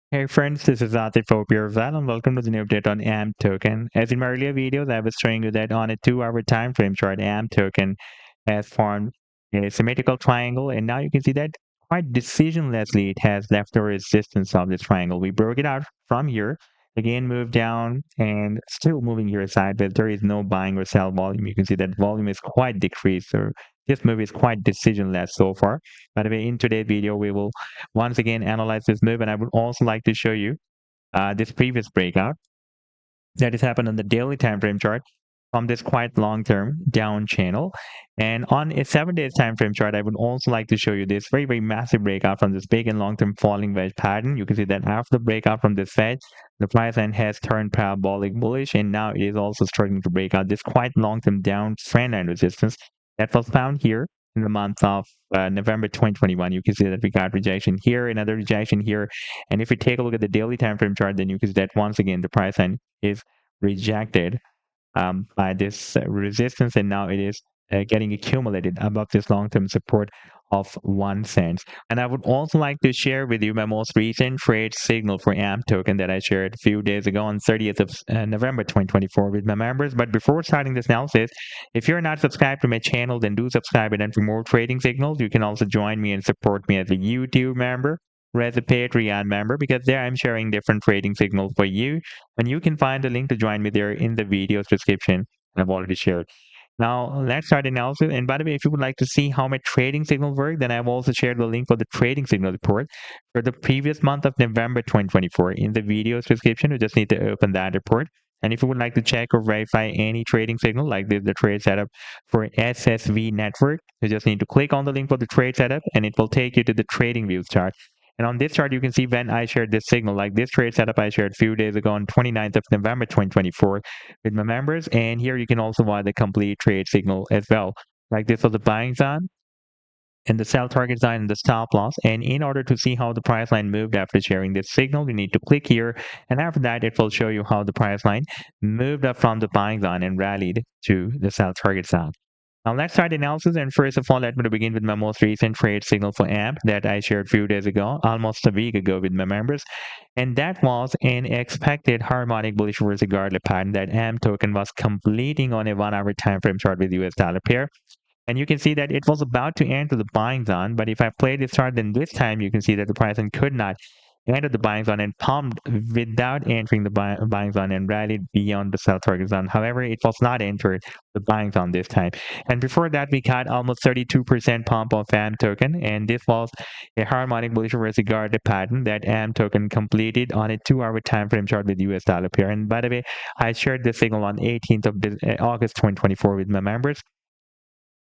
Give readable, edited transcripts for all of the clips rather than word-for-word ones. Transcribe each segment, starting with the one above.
Hey friends, this is Atif Opiorval and welcome to the new update on AMP token. As in my earlier videos, I was showing you that on a 2-hour time frame chart, AMP token has formed a symmetrical triangle, and now you can see that quite decisionlessly it has left the resistance of this triangle. We broke it out from here, again moved down, and still moving here sideways. There is no buying or sell volume. You can see that volume is quite decreased, so this move is quite decisionless so far. By the way, in today's video, we will once again analyze this move, and I would also like to show you this previous breakout that has happened on the daily time frame chart from this quite long-term down channel. And on a 7 days time frame chart, I would also like to show you this very massive breakout from this big and long-term falling wedge pattern. You can see that after the breakout from this wedge, the price line has turned parabolic bullish, and now it is also starting to break out this quite long-term down trend line resistance that was found here in the month of November 2021. You can see that we got rejection here, another rejection here. And if we take a look at the daily time frame chart, then you can see that once again the price line is rejected by this resistance, and now it is getting accumulated above this long-term support of 1 cent. And I would also like to share with you my most recent trade signal for AMP token that I shared a few days ago on 30th of November 2024 with my members. But before starting this analysis, if you're not subscribed to my channel, then do subscribe. And for more trading signals, you can also join me and support me as a YouTube member or as a Patreon member, because there I'm sharing different trading signals for you, and you can find the link to join me there in the video's description I've already shared. Now let's start analysis. And by the way, if you would like to see how my trading signals work, then I've also shared the link for the trading signal report for the previous month of November 2024 in the video's description. You just need to open that report. And if you would like to check or verify any trading signal, like the trade setup for SSV network, you just need to click on the link for the trade setup, and it will take you to the TradingView chart. And on this chart, you can see when I shared this signal, like this trade setup I shared a few days ago on 29th of November 2024 with my members. And here you can also watch the complete trade signal as well. Like this was the buying zone and the sell target zone and the stop loss. And in order to see how the price line moved after sharing this signal, you need to click here. And after that, it will show you how the price line moved up from the buying zone and rallied to the sell target zone. Now let's start the analysis, and first of all, let me begin with my most recent trade signal for AMP that I shared a few days ago, almost a week ago with my members. And that was an expected harmonic bullish reverse regardless pattern that AMP token was completing on a 1-hour time frame chart with US dollar pair. And you can see that it was about to enter the buying zone, but if I play this chart, then this time you can see that the price could not enter the buying zone and pumped without entering the buying zone and rallied beyond the sell target zone. However, it was not entered the buying zone this time. And before that, we got almost 32% pump of AM token, and this was a harmonic bullish reverse guarded pattern that AM token completed on a 2-hour time frame chart with US dollar pair. And by the way, I shared this signal on 18th of August 2024 with my members.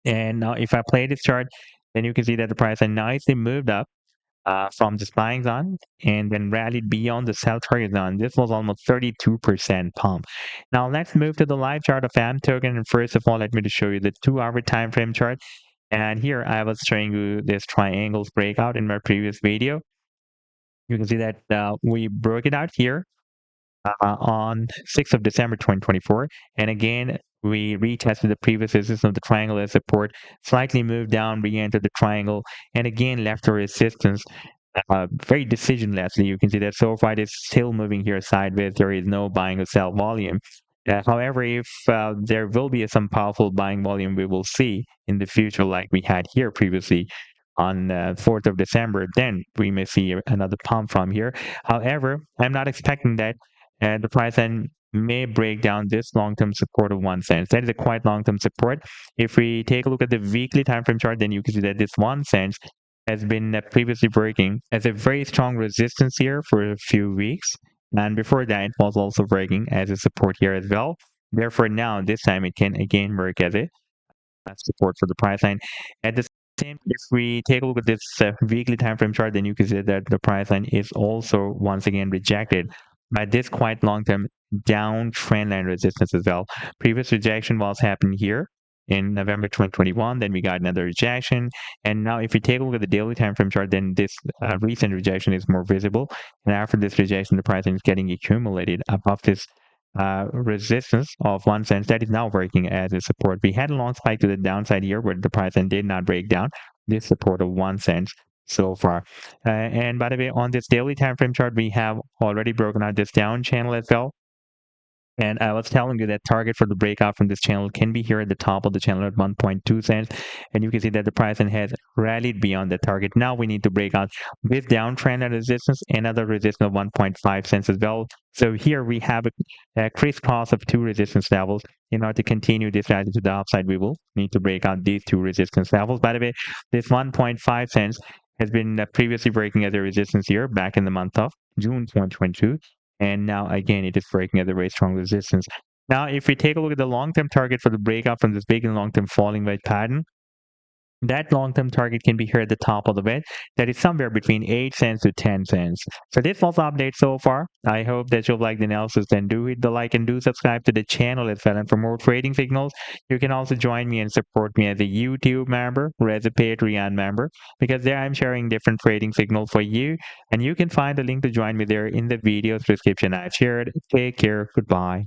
And now if I play this chart, then you can see that the price has nicely moved up from this buying zone and then rallied beyond the sell target zone. This was almost 32% pump. Now let's move to the live chart of AM token. And first of all, let me just show you the 2-hour time frame chart. And here I was showing you this triangles breakout in my previous video. You can see that we broke it out here on 6th of December 2024. And again, we retested the previous resistance of the triangle as support, slightly moved down, re-entered the triangle, and again left the resistance very decisionlessly. You can see that so far it is still moving here sideways. There is no buying or sell volume. However, if there will be some powerful buying volume we will see in the future, like we had here previously on 4th of December, then we may see another pump from here. However, I'm not expecting that the price then may break down this long-term support of 1 cent. That is a quite long-term support. If we take a look at the weekly time frame chart, then you can see that this 1 cent has been previously working as a very strong resistance here for a few weeks. And before that, it was also working as a support here as well. Therefore, now this time it can again work as a support for the price line. At the same, if we take a look at this weekly time frame chart, then you can see that the price line is also once again rejected by this quite long-term downtrend line resistance as well. Previous rejection was happening here in November 2021. Then we got another rejection, and now if we take a look at the daily time frame chart, then this recent rejection is more visible. And after this rejection, the price is getting accumulated above this resistance of 1 cent that is now working as a support. We had a long spike to the downside here where the price did not break down this support of 1 cent. so far. And by the way, on this daily time frame chart, we have already broken out this down channel as well. And I was telling you that target for the breakout from this channel can be here at the top of the channel at 1.2 cents. And you can see that the price has rallied beyond the target. Now we need to break out with downtrend and resistance, another resistance of 1.5 cents as well. So here we have a crisscross of two resistance levels. In order to continue this strategy to the upside, we will need to break out these two resistance levels. By the way, this 1.5 cents has been previously breaking as a resistance here back in the month of June 2022. And now again, it is breaking at a very strong resistance. Now, if we take a look at the long-term target for the breakout from this big and long-term falling wedge pattern, that long-term target can be here at the top of the wedge. That is somewhere between 8 cents to 10 cents. So this was the update so far. I hope that you'll like the analysis. Then do hit the like and do subscribe to the channel as well. And for more trading signals, you can also join me and support me as a YouTube member or as a Patreon member, because there I'm sharing different trading signals for you. And you can find the link to join me there in the video's description I've shared. Take care. Goodbye.